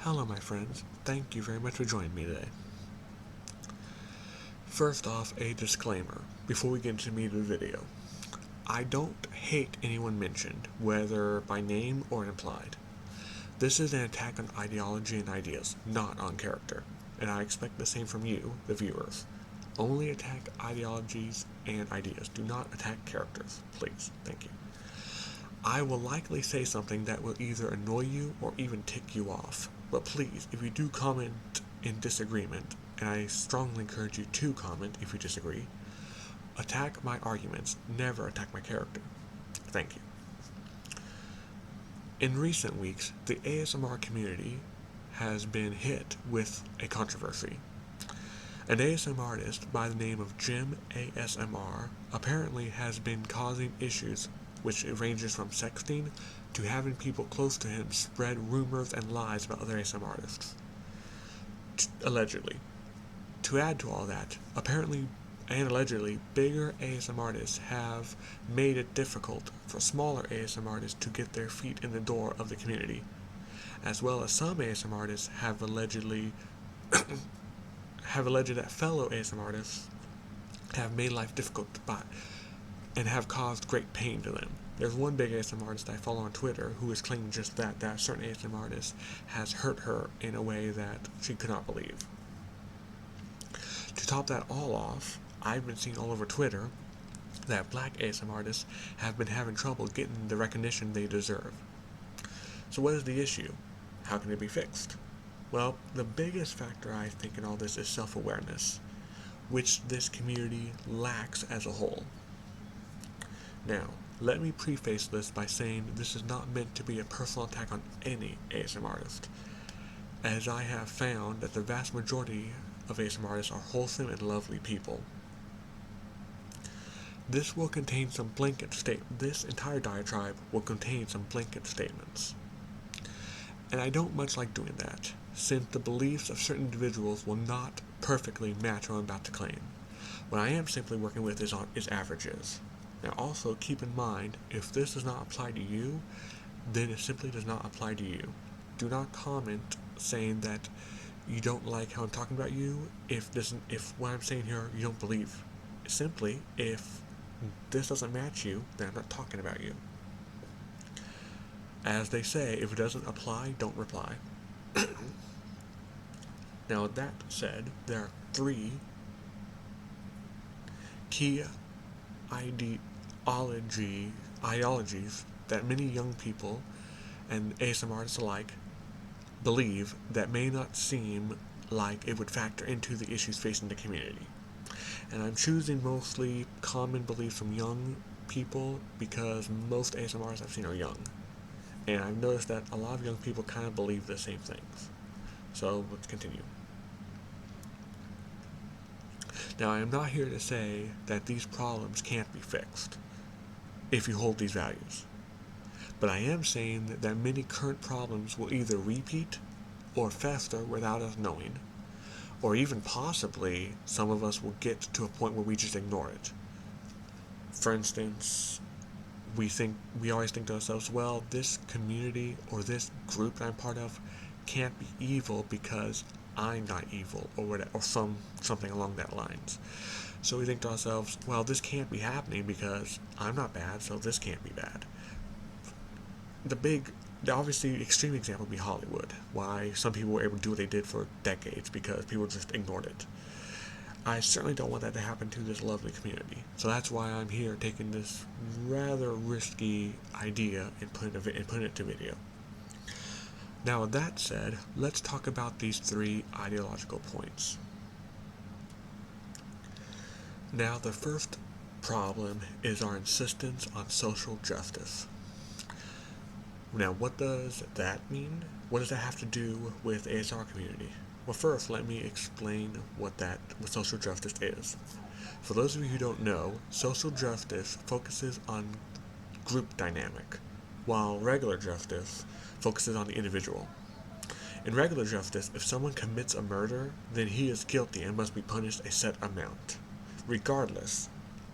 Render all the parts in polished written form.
Hello my friends, thank you very much for joining me today. First off, a disclaimer before we get into the meat of the video. I don't hate anyone mentioned, whether by name or implied. This is an attack on ideology and ideas, not on character, and I expect the same from you, the viewers. Only attack ideologies and ideas, do not attack characters, please, thank you. I will likely say something that will either annoy you or even tick you off, but please, if you do comment in disagreement, and I strongly encourage you to comment if you disagree, attack my arguments, never attack my character. Thank you. In recent weeks, the ASMR community has been hit with a controversy. An ASMR artist by the name of Jim ASMR apparently has been causing issues which ranges from sexting to having people close to him spread rumors and lies about other ASMR artists. Allegedly. To add to all that, apparently and allegedly, bigger ASMR artists have made it difficult for smaller ASMR artists to get their feet in the door of the community, as well as some ASMR artists have alleged that fellow ASMR artists have made life difficult and have caused great pain to them. There's one big ASMR artist I follow on Twitter who is claiming just that a certain ASMR artist has hurt her in a way that she could not believe. To top that all off, I've been seeing all over Twitter that black ASMR artists have been having trouble getting the recognition they deserve. So what is the issue? How can it be fixed? Well, the biggest factor I think in all this is self-awareness, which this community lacks as a whole. Now, let me preface this by saying this is not meant to be a personal attack on any ASMR artist, as I have found that the vast majority of ASMR artists are wholesome and lovely people. This entire diatribe will contain some blanket statements. And I don't much like doing that, since the beliefs of certain individuals will not perfectly match what I'm about to claim. What I am simply working with is averages. Now also keep in mind, if this does not apply to you, then it simply does not apply to you. Do not comment saying that you don't like how I'm talking about you if what I'm saying here you don't believe. Simply, if this doesn't match you, then I'm not talking about you. As they say, if it doesn't apply, don't reply. Now with that said, there are 3 key ideologies that many young people and ASMR artists alike believe that may not seem like it would factor into the issues facing the community. And I'm choosing mostly common beliefs from young people because most ASMR artists I've seen are young. And I've noticed that a lot of young people kind of believe the same things. So let's continue. Now, I am not here to say that these problems can't be fixed if you hold these values. But I am saying that many current problems will either repeat or fester without us knowing, or even possibly some of us will get to a point where we just ignore it. For instance, we always think to ourselves, well, this community or this group that I'm part of can't be evil because I'm not evil, or something along that lines. So we think to ourselves, well, this can't be happening because I'm not bad, so this can't be bad. The obviously extreme example would be Hollywood, why some people were able to do what they did for decades because people just ignored it. I certainly don't want that to happen to this lovely community, so that's why I'm here taking this rather risky idea and putting it to video. Now with that said, let's talk about these 3 ideological points. Now the first problem is our insistence on social justice. Now what does that mean? What does that have to do with the ASMR community? Well, first let me explain what social justice is. For those of you who don't know, social justice focuses on group dynamic, while regular justice focuses on the individual. In regular justice, if someone commits a murder, then he is guilty and must be punished a set amount, regardless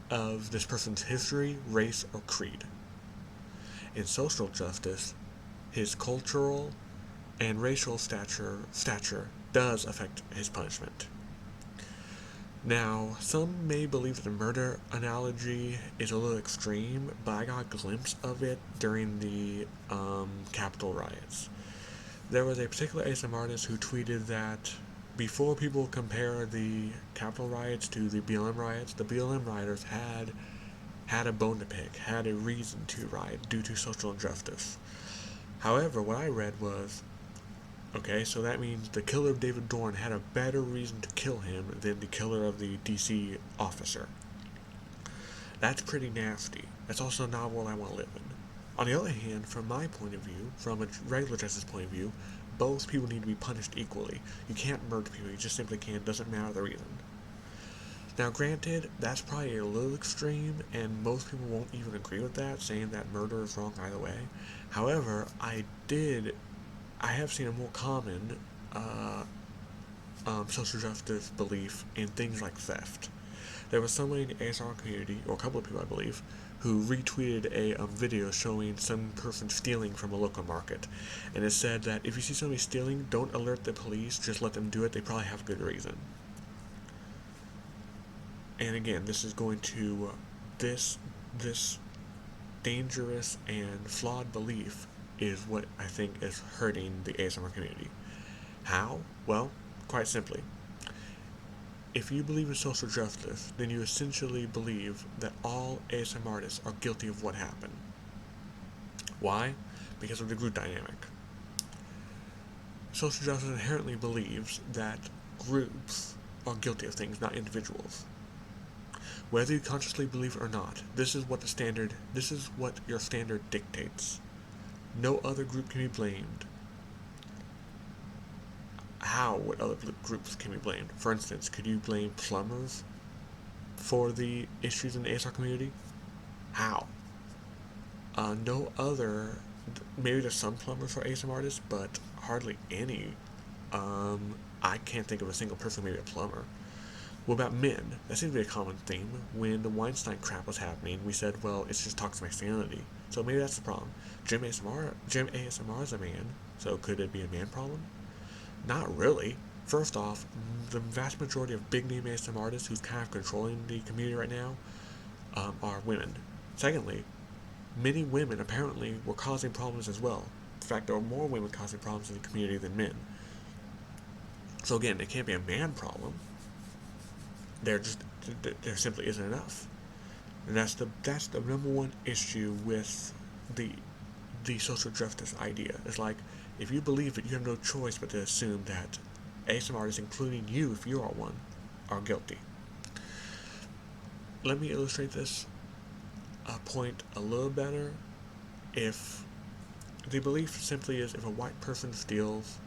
of this person's history, race, or creed. In social justice, his cultural, and racial stature does affect his punishment. Now, some may believe that the murder analogy is a little extreme, but I got a glimpse of it during the Capitol riots. There was a particular ASM artist who tweeted that before people compare the Capitol riots to the BLM riots, the BLM rioters had a bone to pick, had a reason to riot due to social injustice. However, what I read was, okay, so that means the killer of David Dorn had a better reason to kill him than the killer of the DC officer. That's pretty nasty. That's also not what I want to live in. On the other hand, from my point of view, from a regular justice point of view, both people need to be punished equally. You can't murder people, you just simply can't, doesn't matter the reason. Now granted, that's probably a little extreme, and most people won't even agree with that, saying that murder is wrong either way. However, I have seen a more common social justice belief in things like theft. There was somebody in the ASR community, or a couple of people I believe, who retweeted a video showing some person stealing from a local market. And it said that if you see somebody stealing, don't alert the police, just let them do it, they probably have good reason. And again, this is going to, this dangerous and flawed belief is what I think is hurting the ASMR community. How? Well, quite simply. If you believe in social justice, then you essentially believe that all ASM artists are guilty of what happened. Why? Because of the group dynamic. Social justice inherently believes that groups are guilty of things, not individuals. Whether you consciously believe it or not, this is what your standard dictates. No other group can be blamed. How would other groups can be blamed? For instance, could you blame plumbers for the issues in the ASR community? How? No other, maybe there's some plumbers for ASM artists, but hardly any. I can't think of a single person, maybe a plumber. What about men? That seems to be a common theme. When the Weinstein crap was happening, we said, well, it's just toxic masculinity. So maybe that's the problem. Jim ASMR is a man, so could it be a man problem? Not really. First off, the vast majority of big name ASM artists who's kind of controlling the community right now are women. Secondly, many women apparently were causing problems as well. In fact, there were more women causing problems in the community than men. So again, it can't be a man problem. There simply isn't enough. And that's the number one issue with the social justice idea. It's like, if you believe it, you have no choice but to assume that ASM artists, including you if you are one, are guilty. Let me illustrate this point a little better. If the belief simply is if a white person steals,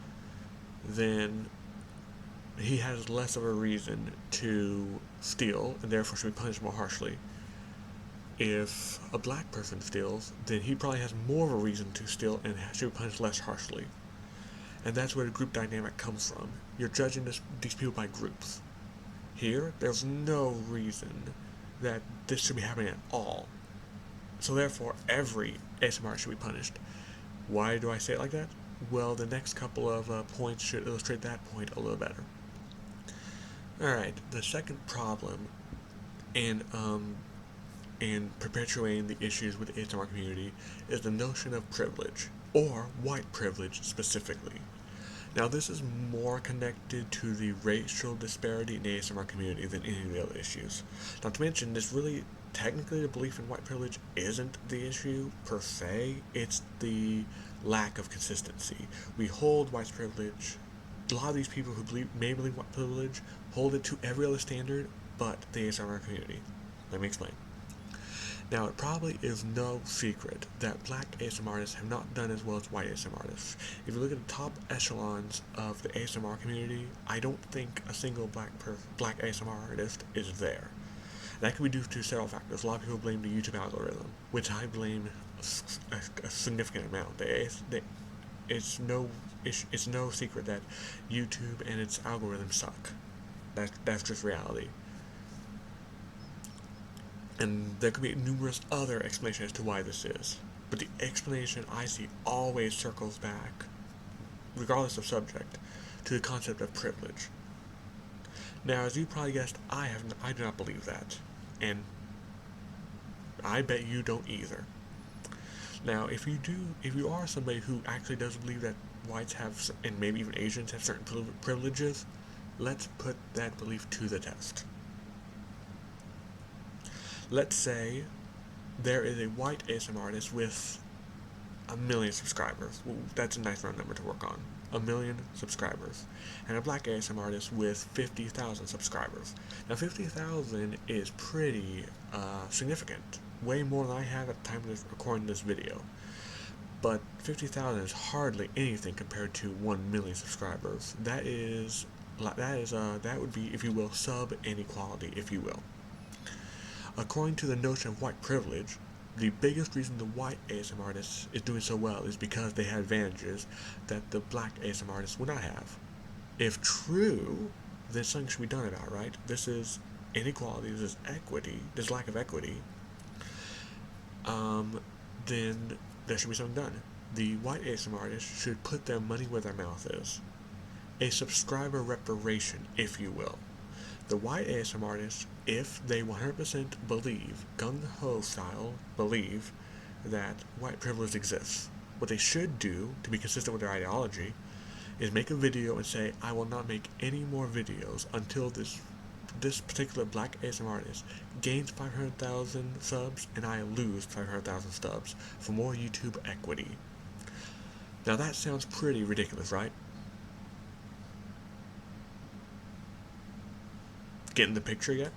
then he has less of a reason to steal and therefore should be punished more harshly. If a black person steals, then he probably has more of a reason to steal and should be punished less harshly. And that's where the group dynamic comes from. You're judging these people by groups. Here, there's no reason that this should be happening at all. So therefore, every ASMR should be punished. Why do I say it like that? Well, the next couple of points should illustrate that point a little better. Alright, the second problem in perpetuating the issues with the ASMR community is the notion of privilege, or white privilege specifically. Now, this is more connected to the racial disparity in the ASMR community than any of the other issues. Not to mention, this really, technically, the belief in white privilege isn't the issue per se, it's the lack of consistency. We hold white privilege, a lot of these people who may believe white privilege hold it to every other standard but the ASMR community. Let me explain. Now, it probably is no secret that black ASMR artists have not done as well as white ASMR artists. If you look at the top echelons of the ASMR community, I don't think a single black ASMR artist is there. That can be due to several factors. A lot of people blame the YouTube algorithm, which I blame a significant amount. It's no secret that YouTube and its algorithms suck. That's just reality. And there could be numerous other explanations as to why this is. But the explanation I see always circles back regardless of subject, to the concept of privilege. Now, as you probably guessed, I do not believe that, and I bet you don't either. Now, if you are somebody who actually does believe that whites have, and maybe even Asians have certain privileges, let's put that belief to the test. Let's say there is a white ASMR artist with 1 million subscribers. Well, that's a nice round number to work on. 1 million subscribers. And a black ASMR artist with 50,000 subscribers. Now 50,000 is pretty significant. Way more than I have at the time of recording this video. But 50,000 is hardly anything compared to 1 million subscribers. That would be, if you will, sub-inequality, if you will. According to the notion of white privilege, the biggest reason the white ASMR artist is doing so well is because they have advantages that the black ASMR artist would not have. If true, then something should be done about it, right? This is inequality, this is equity, this lack of equity. Then there should be something done. The white ASMR artist should put their money where their mouth is. A subscriber reparation, if you will. The white ASMR artists, if they 100% believe, gung-ho style, believe that white privilege exists, what they should do, to be consistent with their ideology, is make a video and say, I will not make any more videos until this particular black ASMR artist gains 500,000 subs and I lose 500,000 subs for more YouTube equity. Now that sounds pretty ridiculous, right? Getting the picture yet?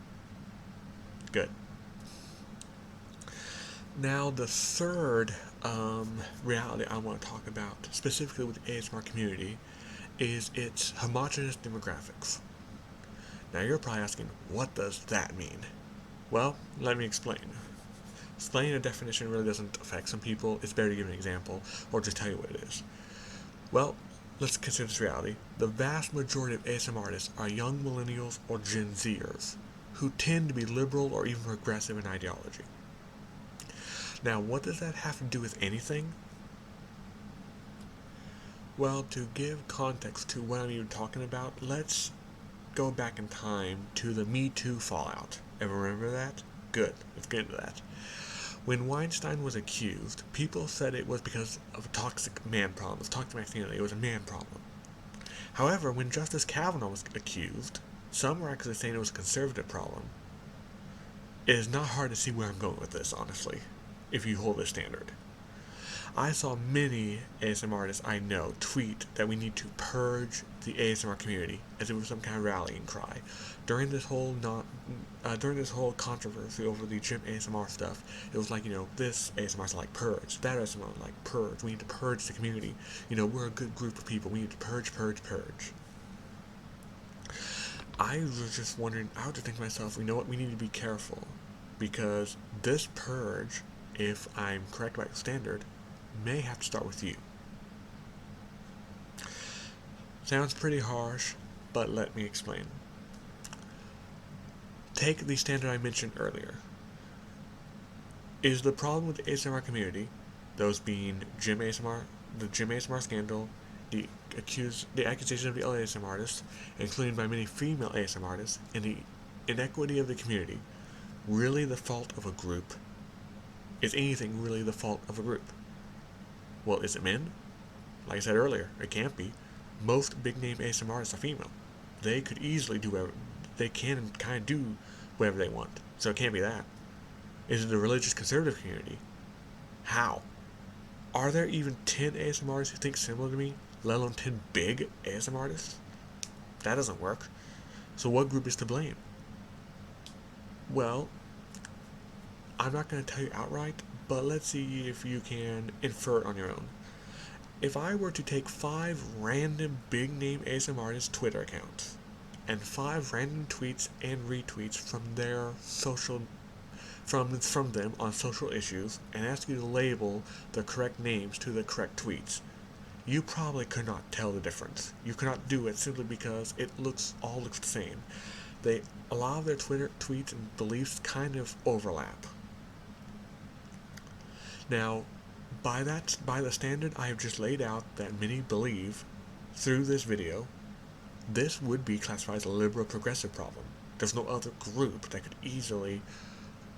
Good. Now the third reality I want to talk about, specifically with the ASMR community, is its homogenous demographics. Now you're probably asking, what does that mean? Well, let me explain. Explaining a definition really doesn't affect some people. It's better to give an example or just tell you what it is. Well, let's consider this reality. The vast majority of ASMR artists are young millennials or Gen Zers who tend to be liberal or even progressive in ideology. Now, what does that have to do with anything? Well, to give context to what I'm even talking about, let's go back in time to the Me Too fallout. Ever remember that? Good. Let's get into that. When Weinstein was accused, people said it was because of a toxic man problem. It was toxic masculinity. It was a man problem. However, when Justice Kavanaugh was accused, some were actually saying it was a conservative problem. It is not hard to see where I'm going with this, honestly, if you hold this standard. I saw many ASMR artists I know tweet that we need to purge the ASMR community as if it was some kind of rallying cry. During this whole controversy over the gym ASMR stuff, it was like, this ASMR is like purge, that ASMR is like purge. We need to purge the community. We're a good group of people. We need to purge. I was just wondering, I was just thinking to myself, you know what, we need to be careful, because this purge, if I'm correct about the standard, may have to start with you. Sounds pretty harsh, but let me explain. Take the standard I mentioned earlier. Is the problem with the ASMR community, those being gym ASMR, the gym ASMR scandal, the accusation of the other ASMR artists, including by many female ASMR artists, and the inequity of the community, really the fault of a group? Is anything really the fault of a group? Well, is it men? Like I said earlier, it can't be. Most big-name ASMR artists are female. They could easily do whatever, they can and kind of do whatever they want. So it can't be that. Is it the religious conservative community? How? Are there even 10 ASMR artists who think similar to me, let alone 10 big ASMR artists? That doesn't work. So what group is to blame? Well, I'm not going to tell you outright, but let's see if you can infer it on your own. If I were to take 5 random big-name ASMR artists' Twitter accounts, and 5 random tweets and retweets from them on social issues, and ask you to label the correct names to the correct tweets, you probably could not tell the difference. You cannot do it simply because it all looks the same. A lot of their Twitter tweets and beliefs kind of overlap. Now, by the standard I have just laid out that many believe, through this video, this would be classified as a liberal progressive problem. There's no other group that could easily,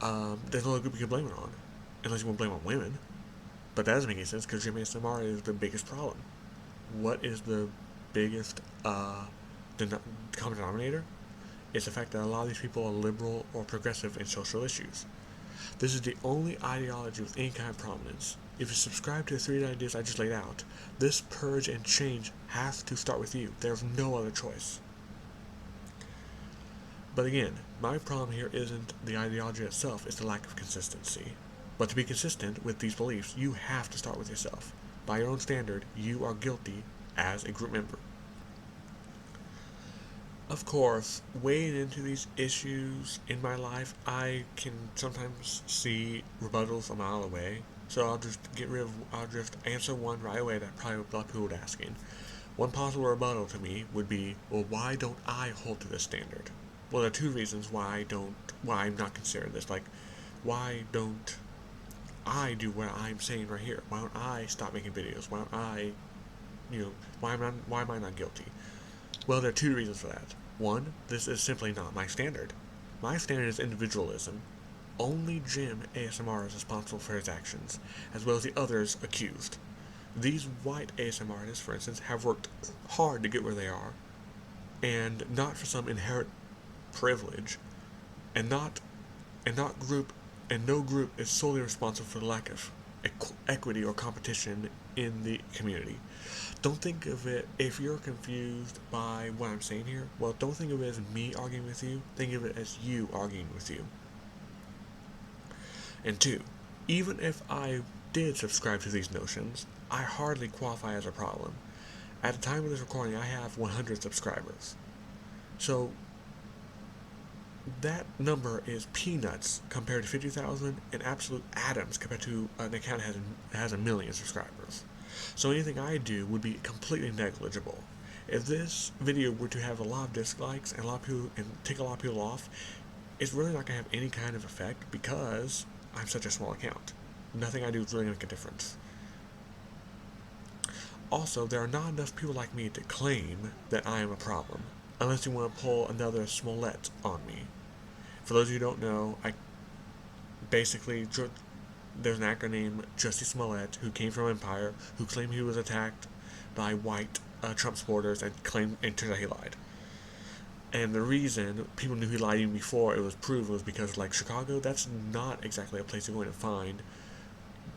there's no other group you could blame it on, unless you want to blame it on women. But that doesn't make any sense because Jim ASMR is the biggest problem. What is the biggest common denominator? It's the fact that a lot of these people are liberal or progressive in social issues. This is the only ideology with any kind of prominence. If you subscribe to the 3 ideas I just laid out, this purge and change has to start with you. There's no other choice. But again, my problem here isn't the ideology itself, it's the lack of consistency. But to be consistent with these beliefs, you have to start with yourself. By your own standard, you are guilty as a group member. Of course, wading into these issues in my life, I can sometimes see rebuttals a mile away. So I'll just answer one right away that probably a lot of people would asking. One possible rebuttal to me would be, well, why don't I hold to this standard? Well, there are 2 reasons why I'm not considering this. Like, why don't I do what I'm saying right here? Why don't I stop making videos? Why don't I, why am I not guilty? Well, there are 2 reasons for that. One, this is simply not my standard. My standard is individualism. Only Jim ASMR is responsible for his actions, as well as the others accused. These white ASMR artists, for instance, have worked hard to get where they are, and not for some inherent privilege, and no group is solely responsible for the lack of equity or competition in the community. Don't think of it, if you're confused by what I'm saying here, well, don't think of it as me arguing with you, think of it as you arguing with you. And 2, even if I did subscribe to these notions, I hardly qualify as a problem. At the time of this recording, I have 100 subscribers. So, that number is peanuts compared to 50,000 and absolute atoms compared to an account that has 1 million subscribers. So anything I do would be completely negligible. If this video were to have a lot of dislikes and take a lot of people off, it's really not going to have any kind of effect because I'm such a small account. Nothing I do is really going to make a difference. Also, there are not enough people like me to claim that I am a problem, unless you want to pull another Smollett on me. For those of you who don't know, there's an actor named Jussie Smollett who came from Empire, who claimed he was attacked by white Trump supporters and turned out he lied. And the reason people knew he lied even before it was proven was because, like, Chicago, that's not exactly a place you're going to find.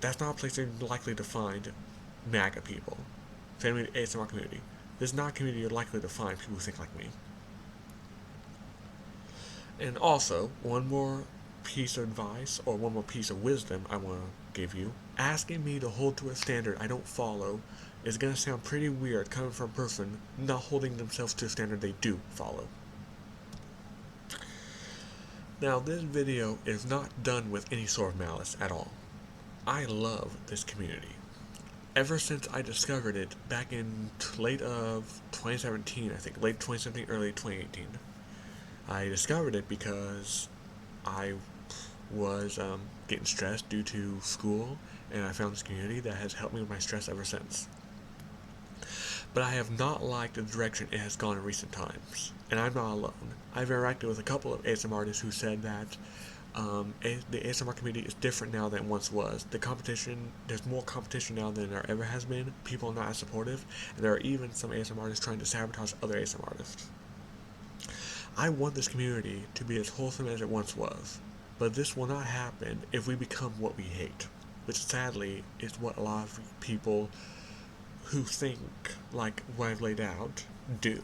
That's not a place you're likely to find MAGA people. Family ASMR community. This is not a community you're likely to find people who think like me. And also, one more piece of advice, or one more piece of wisdom I want to give you. Asking me to hold to a standard I don't follow is going to sound pretty weird coming from a person not holding themselves to a standard they do follow. Now, this video is not done with any sort of malice at all. I love this community. Ever since I discovered it back in late of 2017, I think, late 2017, early 2018. I discovered it because I was getting stressed due to school, and I found this community that has helped me with my stress ever since. But I have not liked the direction it has gone in recent times, and I'm not alone. I've interacted with a couple of ASMR artists who said that the ASMR community is different now than it once was. There's more competition now than there ever has been. People are not as supportive, and there are even some ASMR artists trying to sabotage other ASMR artists. I want this community to be as wholesome as it once was, but this will not happen if we become what we hate, which sadly is what a lot of people who think like what I've laid out do.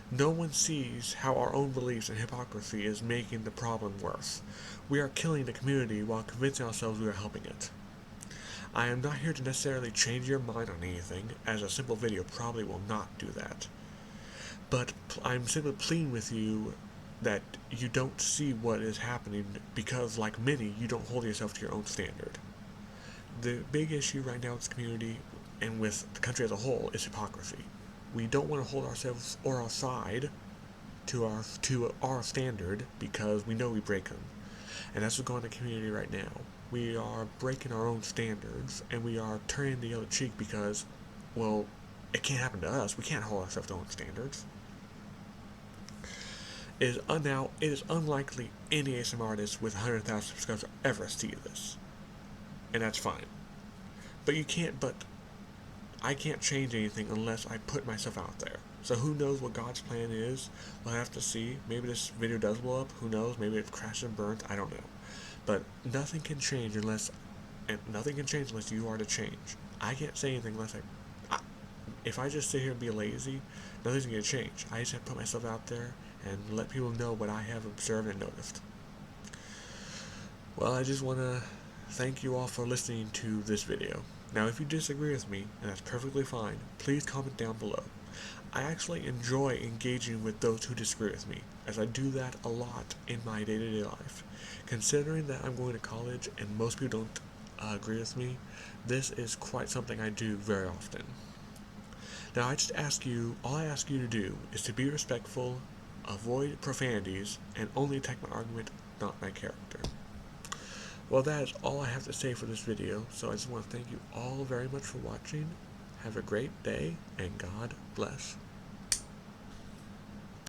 No one sees how our own beliefs and hypocrisy is making the problem worse. We are killing the community while convincing ourselves we are helping it. I am not here to necessarily change your mind on anything, as a simple video probably will not do that. But I'm simply pleading with you that you don't see what is happening because, like many, you don't hold yourself to your own standard. The big issue right now in this community and with the country as a whole is hypocrisy. We don't want to hold ourselves or our side to our standard because we know we break them. And that's what's going on in the community right now. We are breaking our own standards and we are turning the other cheek because, well, it can't happen to us. We can't hold ourselves to own standards. Now, it is unlikely any ASMR artist with 100,000 subscribers will ever see this. And that's fine. But I can't change anything unless I put myself out there. So who knows what God's plan is? We'll have to see. Maybe this video does blow up. Who knows? Maybe it crashes and burns. I don't know. But nothing can change unless you are to change. I can't say anything unless if I just sit here and be lazy, nothing's going to change. I just have to put myself out there and let people know what I have observed and noticed. Well, I just want to thank you all for listening to this video. Now, if you disagree with me, and that's perfectly fine, please comment down below. I actually enjoy engaging with those who disagree with me, as I do that a lot in my day-to-day life. Considering that I'm going to college and most people don't agree with me, this is quite something I do very often. Now, all I ask you to do is to be respectful, avoid profanities, and only attack my argument, not my character. Well, that is all I have to say for this video, so I just want to thank you all very much for watching. Have a great day, and God bless.